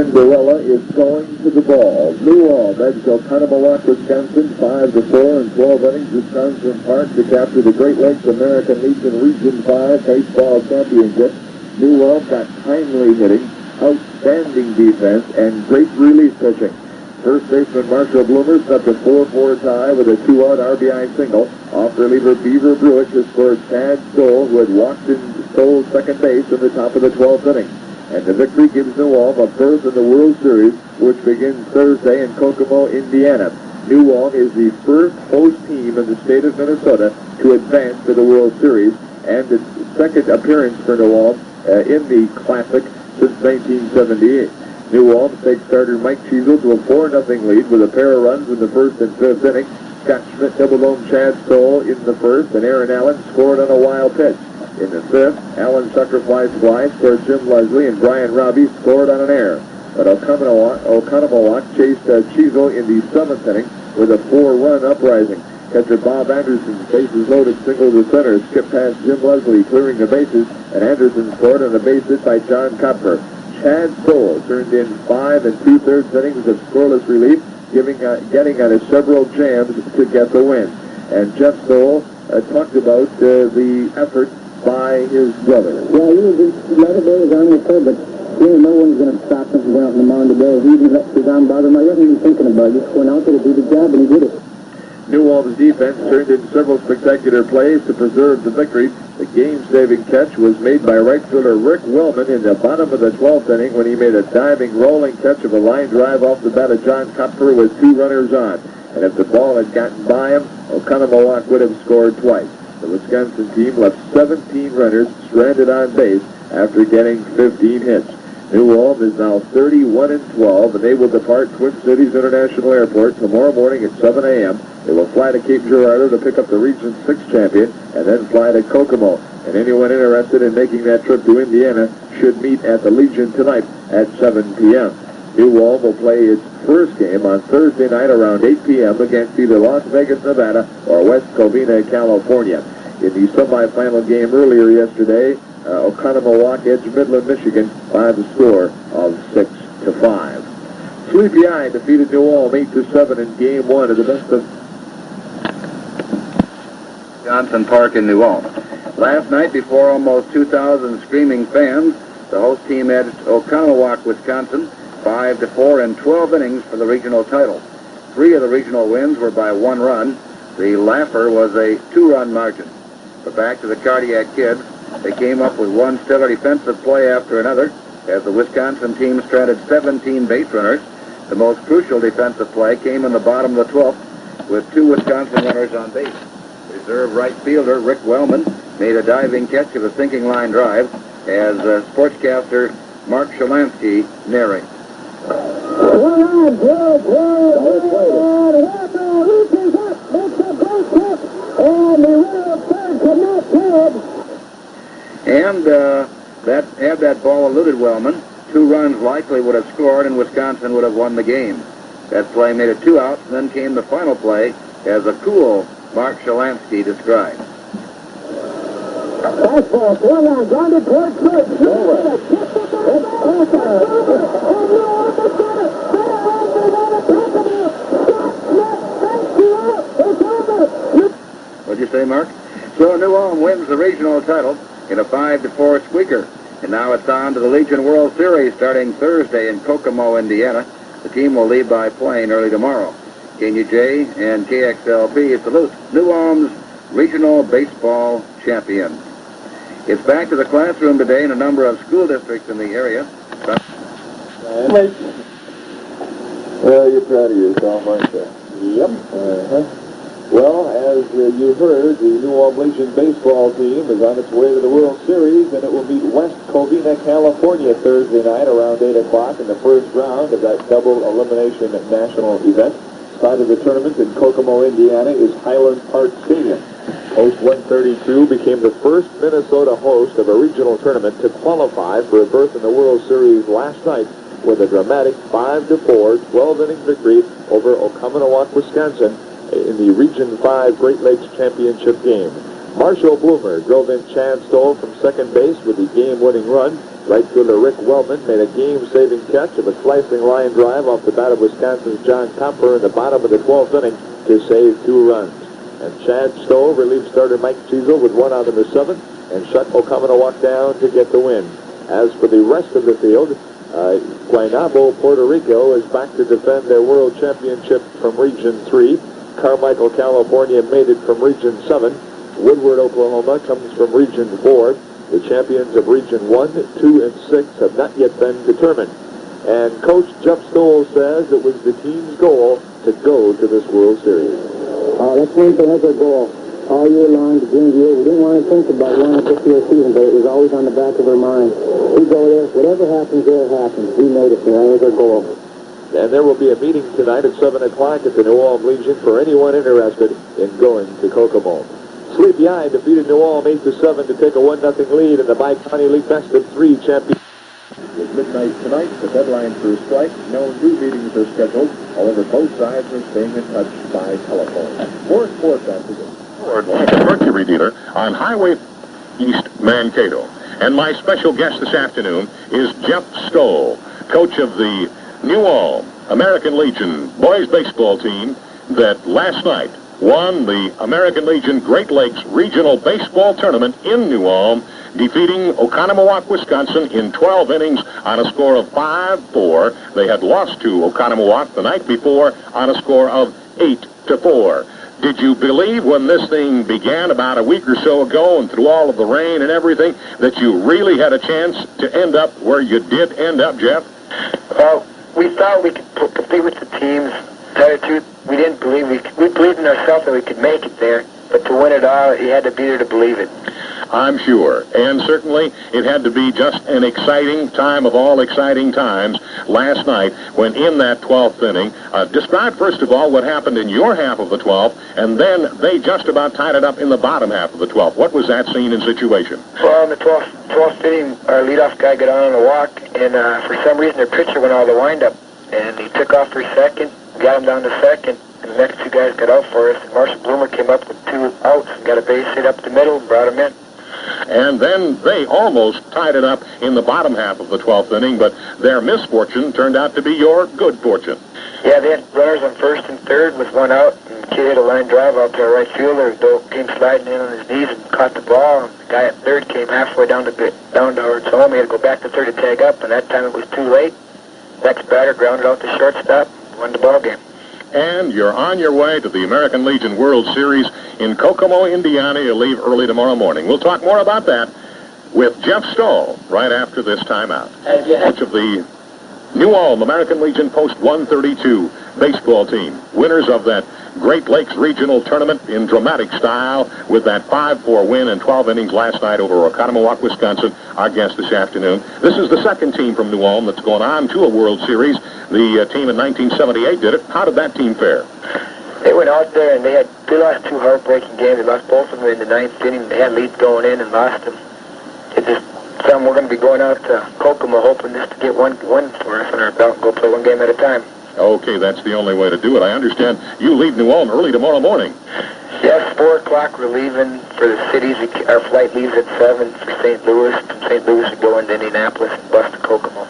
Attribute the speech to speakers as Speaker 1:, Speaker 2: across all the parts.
Speaker 1: Cinderella is going to the ball. New Ulm edged Oconomowoc, Wisconsin, 5-4 in 12 innings. Wisconsin Park to capture the Great Lakes American Legion Region 5 Baseball Championship. New Ulm got timely hitting, outstanding defense, and great relief pitching. First baseman Marshall Bloomer set the 4-4 tie with a 2-out RBI single. Off reliever Beaver Bruich has scored Tad Stoll, who had walked in Stoll's second base in the top of the 12th inning. And the victory gives New Ulm a berth in the World Series, which begins Thursday in Kokomo, Indiana. New Ulm is the first host team in the state of Minnesota to advance to the World Series, and its second appearance for New Ulm in the Classic since 1978. New Ulm takes starter Mike Cheezel to a 4-0 lead with a pair of runs in the first and fifth inning. Scott Schmidt doubled home Chad Stoll in the first, and Aaron Allen scored on a wild pitch. In the fifth, Allen sacrificed fly, scored Jim Leslie, and Brian Robbie scored on an error. But Oconomowoc chased Cheezel in the seventh inning with a 4-run uprising. Catcher Bob Anderson, bases loaded, single to center, skipped past Jim Leslie, clearing the bases, and Anderson scored on a base hit by John Kopfer. Chad Stoll turned in 5 2/3 innings of scoreless relief, getting on his several jams to get the win. And Jeff Stoll talked about the effort by his brother.
Speaker 2: Yeah, the other day was on your third, but no one's going to stop him from going out in the mound today. He didn't let Suzanne bother him. I wasn't even thinking about it. Just went out there to do the job, and he did it.
Speaker 1: New Ulm's defense turned in several spectacular plays to preserve the victory. The game-saving catch was made by right fielder Rick Wellman in the bottom of the 12th inning when he made a diving, rolling catch of a line drive off the bat of John Kopfer with 2 runners on. And if the ball had gotten by him, Oconomowoc would have scored twice. The Wisconsin team left 17 runners stranded on base after getting 15 hits. New Ulm is now 31-12, and they will depart Twin Cities International Airport tomorrow morning at 7 a.m. They will fly to Cape Girardeau to pick up the Region 6 champion, and then fly to Kokomo. And anyone interested in making that trip to Indiana should meet at the Legion tonight at 7 p.m. New Ulm will play its first game on Thursday night around 8 p.m. against either Las Vegas, Nevada, or West Covina, California. In the semifinal game earlier yesterday, Oconomowoc edged Midland, Michigan by the score of 6-5. Sleepy Eye defeated New Ulm 8-7 in Game 1 of the best of
Speaker 3: Johnson Park in New Ulm. Last night, before almost 2,000 screaming fans, the host team edged Oconomowoc, Wisconsin, 5-4 in 12 innings for the regional title. 3 of the regional wins were by 1 run. The laugher was a 2-run margin. But back to the Cardiac Kids, they came up with one stellar defensive play after another as the Wisconsin team stranded 17 base runners. The most crucial defensive play came in the bottom of the 12th with 2 Wisconsin runners on base. Reserve right fielder Rick Wellman made a diving catch of a sinking line drive as sportscaster Mark Shalansky narrates. And had that ball eluded Wellman, 2 runs likely would have scored and Wisconsin would have won the game. That play made it 2 outs, and then came the final play as a cool Mark Shalansky described.
Speaker 2: Fastball, 4-1, grounded towards third.
Speaker 3: What'd you say, Mark? So New Ulm wins the regional title in a 5-4 squeaker. And now it's on to the Legion World Series starting Thursday in Kokomo, Indiana. The team will leave by plane early tomorrow. KUJ and KXLP salute New Ulm's regional baseball champions. It's back to the classroom today in a number of school districts in the area.
Speaker 1: Well, you're proud of yourself, aren't you?
Speaker 2: Yep.
Speaker 1: Well, as you heard, the New Ulm Legion baseball team is on its way to the World Series, and it will meet West Covina, California Thursday night around 8 o'clock in the first round of that double elimination national event. Site of the tournament in Kokomo, Indiana is Highland Park Stadium. Host 132 became the first Minnesota host of a regional tournament to qualify for a berth in the World Series last night with a dramatic 5-4 12-inning victory over Oconomowoc, Wisconsin in the Region 5 Great Lakes Championship game. Marshall Bloomer drove in Chad Stoll from second base with the game-winning run. Right fielder Rick Wellman made a game-saving catch of a slicing line drive off the bat of Wisconsin's John Comper in the bottom of the 12th inning to save 2 runs. And Chad Stoll relieved starter Mike Cheezel with 1 out in the 7th and shut Oconomowoc down to get the win. As for the rest of the field, Guaynabo, Puerto Rico is back to defend their world championship from Region 3. Carmichael, California made it from Region 7. Woodward, Oklahoma comes from Region 4. The champions of Region 1, 2, and 6 have not yet been determined. And Coach Jeff Stoll says it was the team's goal to go to this World Series.
Speaker 2: That's one thing, that's our goal. All year long, the beginning of the year, we didn't want to think about winning a 50-year season, but it was always on the back of our mind. We go there, whatever happens there, it happens. We made it there. That was our goal.
Speaker 1: And there will be a meeting tonight at 7 o'clock at the New Ulm Legion for anyone interested in going to Kokomo. Sleepy Eye defeated New Ulm 8-7 to take a 1-0 lead in the Bi-County League Best of 3 championship. It's midnight tonight. The deadline for strike. No new meetings are scheduled. However, both sides are staying in touch by telephone. For sports after this.
Speaker 4: The Mercury dealer on Highway East Mankato. And my special guest this afternoon is Jeff Stoll, coach of the New Ulm American Legion boys baseball team that last night won the American Legion Great Lakes Regional Baseball Tournament in New Ulm, defeating Oconomowoc, Wisconsin in 12 innings on a score of 5-4. They had lost to Oconomowoc the night before on a score of 8-4. Did you believe when this thing began about a week or so ago and through all of the rain and everything that you really had a chance to end up where you did end up, Jeff?
Speaker 5: Well, we thought we could compete with the teams. To tell you the truth, we didn't believe we believed in ourselves that we could make it there. But to win it all, you had to be there to believe it.
Speaker 4: I'm sure. And certainly it had to be just an exciting time of all exciting times last night when in that 12th inning. Describe, first of all, what happened in your half of the 12th, and then they just about tied it up in the bottom half of the 12th. What was that scene and situation?
Speaker 5: Well, in the 12th inning, our leadoff guy got on the walk, and for some reason their pitcher went all the windup, and he took off for second, got him down to second, and the next 2 guys got out for us. And Marshall Bloomer came up with 2 outs and got a base hit up the middle and brought him in.
Speaker 4: And then they almost tied it up in the bottom half of the 12th inning, but their misfortune turned out to be your good fortune.
Speaker 5: Yeah, they had runners on first and third with 1 out, and the kid hit a line drive out to our right fielder. Doak came sliding in on his knees and caught the ball, and the guy at third came halfway down towards home. He had to go back to third to tag up, and that time it was too late. Next batter grounded out the shortstop and won the ball game.
Speaker 4: And you're on your way to the American Legion World Series in Kokomo, Indiana. You'll leave early tomorrow morning. We'll talk more about that with Jeff Stoll right after this timeout. Coach of the New Ulm American Legion Post 132 baseball team, winners of that Great Lakes Regional Tournament in dramatic style with that 5-4 win in 12 innings last night over Oconomowoc, Wisconsin, our guest this afternoon. This is the second team from New Ulm that's gone on to a World Series. The team in 1978 did it. How did that team fare?
Speaker 5: They went out there and they lost 2 heartbreaking games. They lost both of them in the 9th inning. They had leads going in and lost them. It's just something we're going to be going out to Kokomo hoping just to get one for us on our belt and go play 1 game at a time.
Speaker 4: Okay, that's the only way to do it. I understand you leave New Ulm early tomorrow morning.
Speaker 5: Yes, 4 o'clock we're leaving for the cities. Our flight leaves at 7 for St. Louis. From St. Louis we go into Indianapolis and bus to Kokomo.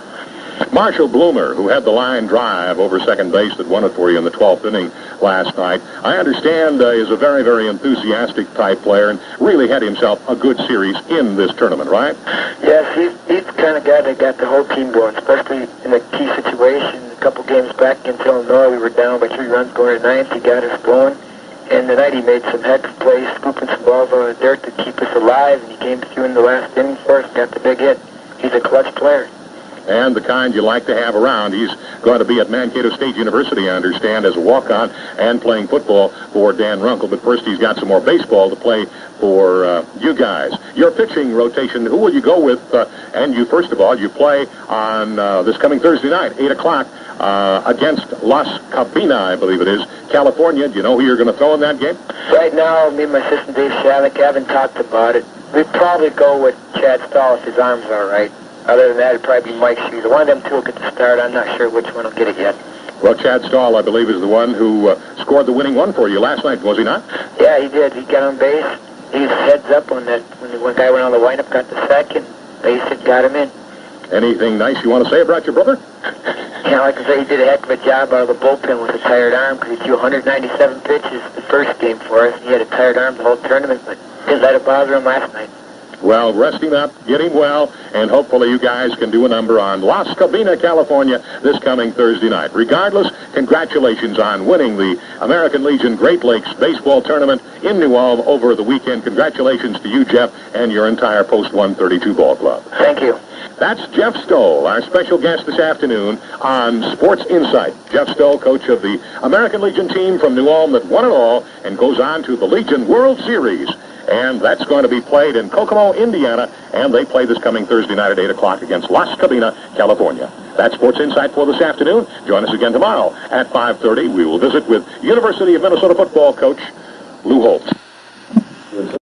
Speaker 4: Marshall Bloomer, who had the line drive over second base that won it for you in the 12th inning last night, I understand is a very, very enthusiastic type player and really had himself a good series in this tournament, right?
Speaker 5: Yes, he's the kind of guy that got the whole team going, especially in a key situation. A couple games back against Illinois, we were down by 3 runs going to 9th. He got us going. And tonight he made some heck of plays, scooping some balls out of the dirt to keep us alive, and he came through in the last inning for us and got the big hit. He's a clutch player.
Speaker 4: And the kind you like to have around. He's going to be at Mankato State University, I understand, as a walk-on and playing football for Dan Runkle. But first, he's got some more baseball to play for you guys. Your pitching rotation, who will you go with? And you, first of all, you play on this coming Thursday night, 8 o'clock, against Las Cabinas, I believe it is, California. Do you know who you're going to throw in that game?
Speaker 5: Right now, me and my assistant Dave Shalek haven't talked about it. We'd probably go with Chad Stahl if his arm's all right. Other than that, it'd probably be Mike Schuster. One of them 2 will get the start. I'm not sure which one will get it yet.
Speaker 4: Well, Chad Stahl, I believe, is the one who scored the winning one for you last night, was he not?
Speaker 5: Yeah, he did. He got on base. He was heads up on that. When the one guy went on the windup, got the second. Base hit, got him in.
Speaker 4: Anything nice you want to say about your brother?
Speaker 5: Yeah, like I say, he did a heck of a job out of the bullpen with a tired arm because he threw 197 pitches the first game for us. He had a tired arm the whole tournament, but didn't let it bother him last night.
Speaker 4: Well, resting up, getting well, and hopefully you guys can do a number on Las Cabinas, California this coming Thursday night. Regardless, congratulations on winning the American Legion Great Lakes Baseball Tournament in New Ulm over the weekend. Congratulations to you, Jeff, and your entire Post 132 ball club.
Speaker 5: Thank you.
Speaker 4: That's Jeff Stoll, our special guest this afternoon on Sports Insight. Jeff Stoll, coach of the American Legion team from New Ulm that won it all and goes on to the Legion World Series. And that's going to be played in Kokomo, Indiana, and they play this coming Thursday night at 8 o'clock against Las Cabinas, California. That's Sports Insight for this afternoon. Join us again tomorrow at 5:30. We will visit with University of Minnesota football coach Lou Holtz.